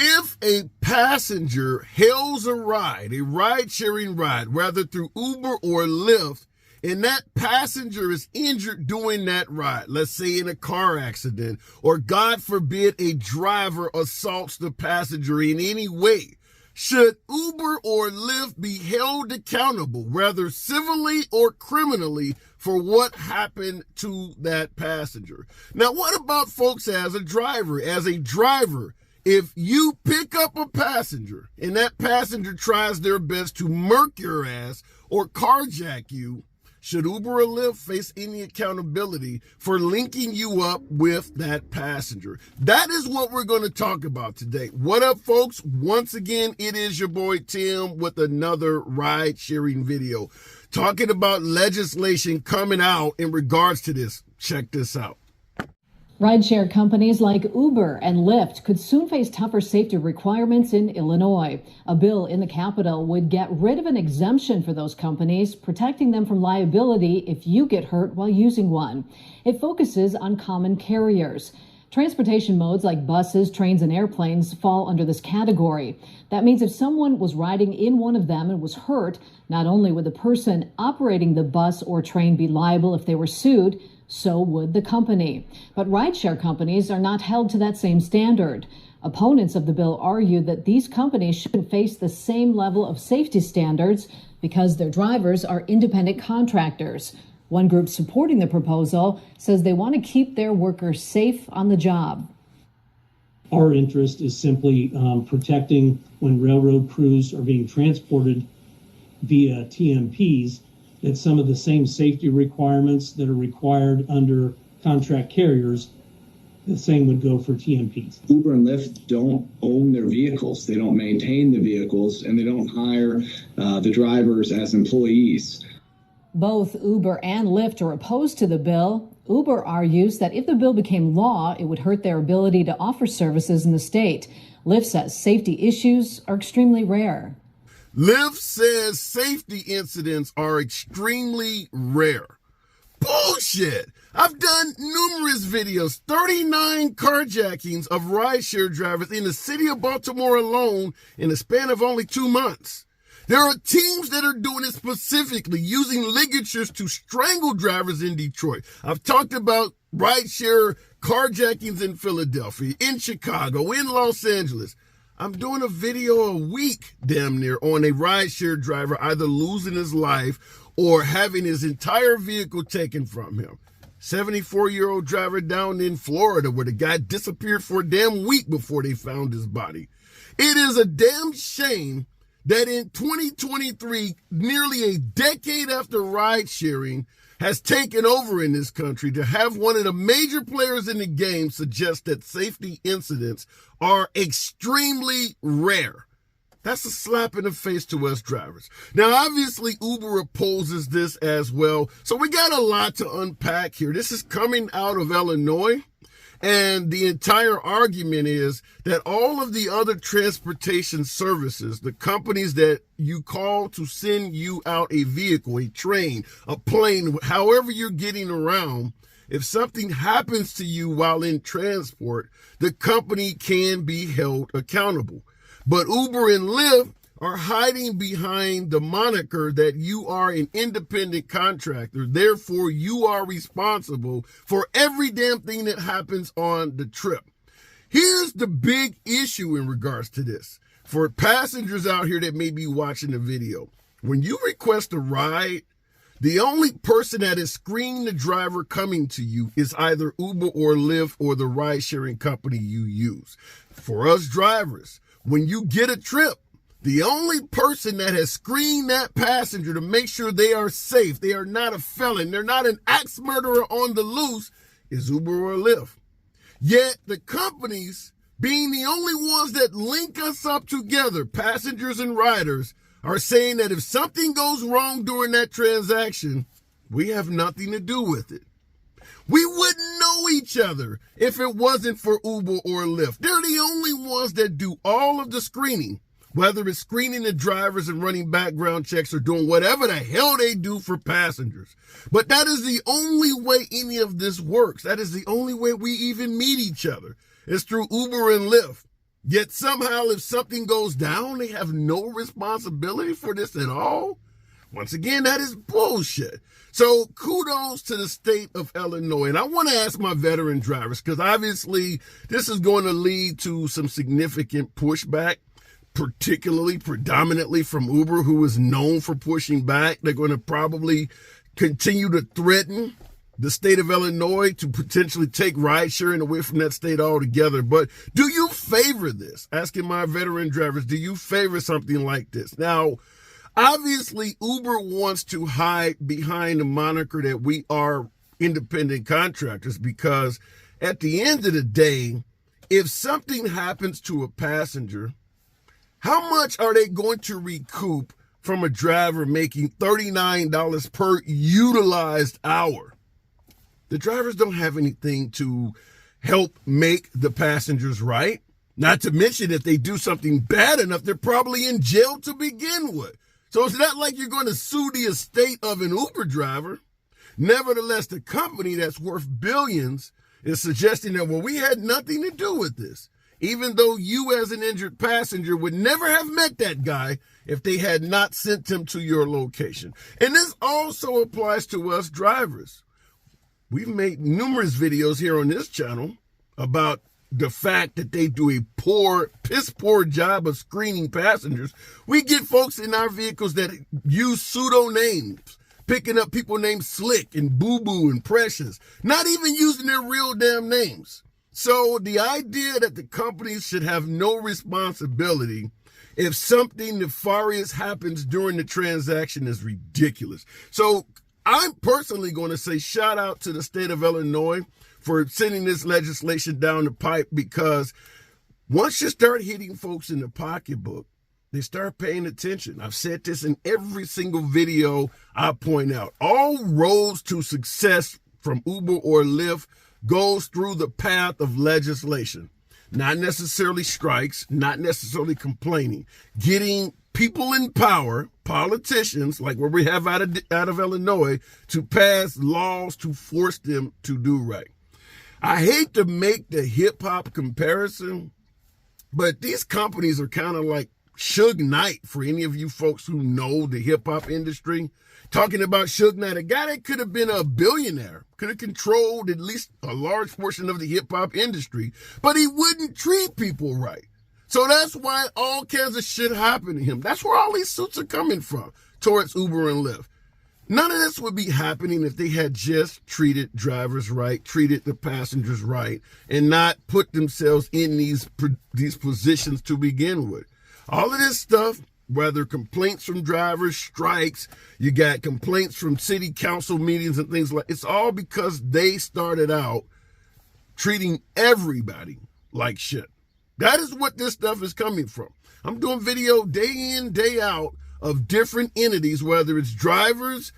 If a passenger hails a ride-sharing ride, whether through Uber or Lyft, and that passenger is injured doing that ride, let's say in a car accident, or God forbid a driver assaults the passenger in any way, should Uber or Lyft be held accountable, whether civilly or criminally, for what happened to that passenger? Now, what about folks as a driver? As a driver, if you pick up a passenger and that passenger tries their best to murk your ass or carjack you, should Uber or Lyft face any accountability for linking you up with that passenger? That is what we're going to talk about today. What up, folks? Once again, it is your boy Tim with another ride-sharing video talking about legislation coming out in regards to this. Check this out. Rideshare companies like Uber and Lyft could soon face tougher safety requirements in Illinois. A bill in the Capitol would get rid of an exemption for those companies, protecting them from liability if you get hurt while using one. It focuses on common carriers. Transportation modes like buses, trains, and airplanes fall under this category. That means if someone was riding in one of them and was hurt, not only would the person operating the bus or train be liable if they were sued, so would the company. But rideshare companies are not held to that same standard. Opponents of the bill argue that these companies shouldn't face the same level of safety standards because their drivers are independent contractors. One group supporting the proposal says they want to keep their workers safe on the job. Our interest is simply protecting when railroad crews are being transported via TMPs, that some of the same safety requirements that are required under contract carriers, the same would go for TMPs. Uber and Lyft don't own their vehicles. They don't maintain the vehicles, and they don't hire the drivers as employees. Both Uber and Lyft are opposed to the bill. Uber argues that if the bill became law, it would hurt their ability to offer services in the state. Lyft says safety issues are extremely rare. Lyft says safety incidents are extremely rare. Bullshit! I've done numerous videos, 39 carjackings of rideshare drivers in the city of Baltimore alone in the span of only 2 months. There are teams that are doing it specifically, using ligatures to strangle drivers in Detroit. I've talked about rideshare carjackings in Philadelphia, in Chicago, in Los Angeles. I'm doing a video a week, damn near, on a rideshare driver either losing his life or having his entire vehicle taken from him. 74-year-old driver down in Florida where the guy disappeared for a damn week before they found his body. It is a damn shame that in 2023, nearly a decade after ride sharing has taken over in this country, to have one of the major players in the game suggest that safety incidents are extremely rare. That's a slap in the face to us drivers. Now, obviously, Uber opposes this as well. So we got a lot to unpack here. This is coming out of Illinois. And the entire argument is that all of the other transportation services, the companies that you call to send you out a vehicle, a train, a plane, however you're getting around, if something happens to you while in transport, the company can be held accountable. But Uber and Lyft are hiding behind the moniker that you are an independent contractor. Therefore, you are responsible for every damn thing that happens on the trip. Here's the big issue in regards to this. For passengers out here that may be watching the video, when you request a ride, the only person that is screening the driver coming to you is either Uber or Lyft or the ride-sharing company you use. For us drivers, when you get a trip, the only person that has screened that passenger to make sure they are safe, they are not a felon, they're not an axe murderer on the loose, is Uber or Lyft. Yet the companies, being the only ones that link us up together, passengers and riders, are saying that if something goes wrong during that transaction, we have nothing to do with it. We wouldn't know each other if it wasn't for Uber or Lyft. They're the only ones that do all of the screening, whether it's screening the drivers and running background checks or doing whatever the hell they do for passengers. But that is the only way any of this works. That is the only way we even meet each other. It's through Uber and Lyft. Yet somehow if something goes down, they have no responsibility for this at all. Once again, that is bullshit. So kudos to the state of Illinois. And I want to ask my veteran drivers, because obviously this is going to lead to some significant pushback, predominantly from Uber, who is known for pushing back. They're going to probably continue to threaten the state of Illinois to potentially take ride sharing away from that state altogether. But do you favor this? Asking my veteran drivers, do you favor something like this? Now, obviously, Uber wants to hide behind the moniker that we are independent contractors, because at the end of the day, if something happens to a passenger, how much are they going to recoup from a driver making $39 per utilized hour? The drivers don't have anything to help make the passengers right. Not to mention, if they do something bad enough, they're probably in jail to begin with. So it's not like you're going to sue the estate of an Uber driver. Nevertheless, the company that's worth billions is suggesting that, well, we had nothing to do with this, even though you as an injured passenger would never have met that guy if they had not sent him to your location. And this also applies to us drivers. We've made numerous videos here on this channel about the fact that they do a piss poor job of screening passengers. We get folks in our vehicles that use pseudo names, picking up people named Slick and Boo Boo and Precious, not even using their real damn names. So the idea that the companies should have no responsibility if something nefarious happens during the transaction is ridiculous. So I'm personally going to say shout out to the state of Illinois for sending this legislation down the pipe, because once you start hitting folks in the pocketbook, they start paying attention. I've said this in every single video I point out. All roads to success from Uber or Lyft goes through the path of legislation. Not necessarily strikes, not necessarily complaining. Getting people in power, politicians, like what we have out of Illinois, to pass laws to force them to do right. I hate to make the hip hop comparison, but these companies are kind of like Suge Knight, for any of you folks who know the hip hop industry. Talking about Suge Knight, a guy that could have been a billionaire, could have controlled at least a large portion of the hip hop industry, but he wouldn't treat people right. So that's why all kinds of shit happened to him. That's where all these suits are coming from towards Uber and Lyft. None of this would be happening if they had just treated drivers right, treated the passengers right, and not put themselves in these positions to begin with. All of this stuff, whether complaints from drivers, strikes, you got complaints from city council meetings and things like, it's all because they started out treating everybody like shit. That is what this stuff is coming from. I'm doing video day in, day out of different entities, whether it's drivers,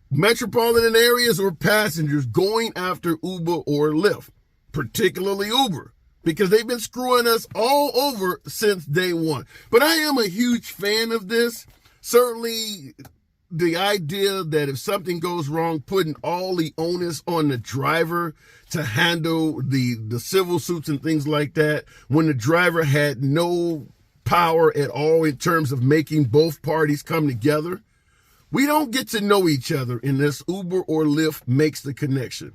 metropolitan areas, or passengers going after Uber or Lyft, particularly Uber, because they've been screwing us all over since day one. But I am a huge fan of this. Certainly the idea that if something goes wrong, putting all the onus on the driver to handle the civil suits and things like that, when the driver had no power at all in terms of making both parties come together. We don't get to know each other unless Uber or Lyft makes the connection.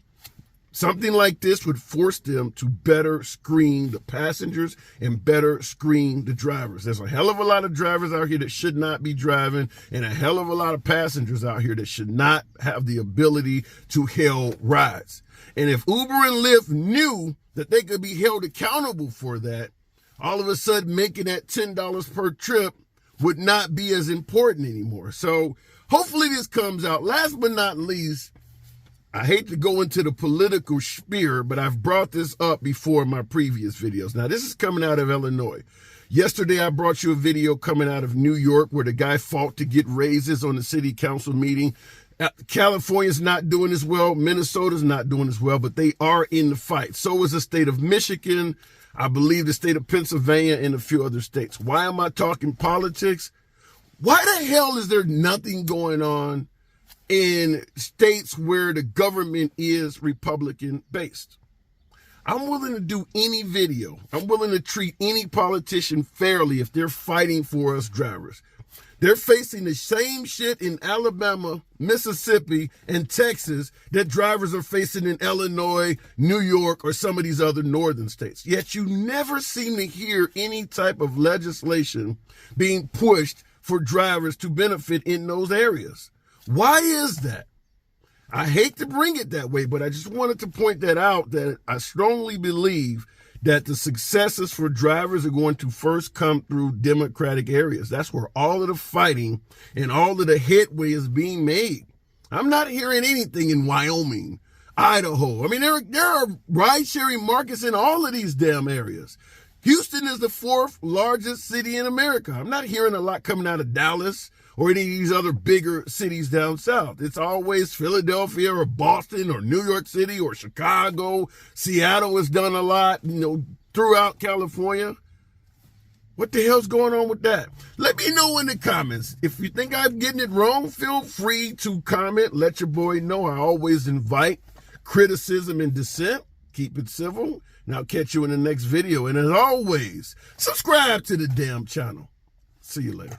Something like this would force them to better screen the passengers and better screen the drivers. There's a hell of a lot of drivers out here that should not be driving, and a hell of a lot of passengers out here that should not have the ability to hail rides. And if Uber and Lyft knew that they could be held accountable for that, all of a sudden making that $10 per trip would not be as important anymore. So hopefully this comes out. Last but not least, I hate to go into the political sphere, but I've brought this up before in my previous videos. Now, this is coming out of Illinois. Yesterday, I brought you a video coming out of New York where the guy fought to get raises on the city council meeting. California's not doing as well. Minnesota's not doing as well, but they are in the fight. So is the state of Michigan, I believe the state of Pennsylvania, and a few other states. Why am I talking politics? Why the hell is there nothing going on in states where the government is Republican based? I'm willing to do any video. I'm willing to treat any politician fairly if they're fighting for us drivers. They're facing the same shit in Alabama, Mississippi, and Texas that drivers are facing in Illinois, New York, or some of these other northern states. Yet you never seem to hear any type of legislation being pushed for drivers to benefit in those areas. Why is that? I hate to bring it that way, but I just wanted to point that out, that I strongly believe that the successes for drivers are going to first come through Democratic areas. That's where all of the fighting and all of the headway is being made. I'm not hearing anything in Wyoming, Idaho. I mean, there are ride-sharing markets in all of these damn areas. Houston is the 4th largest city in America. I'm not hearing a lot coming out of Dallas or any of these other bigger cities down south. It's always Philadelphia or Boston or New York City or Chicago. Seattle has done a lot, throughout California. What the hell's going on with that? Let me know in the comments. If you think I'm getting it wrong, feel free to comment. Let your boy know. I always invite criticism and dissent. Keep it civil. And I'll catch you in the next video. And as always, subscribe to the damn channel. See you later.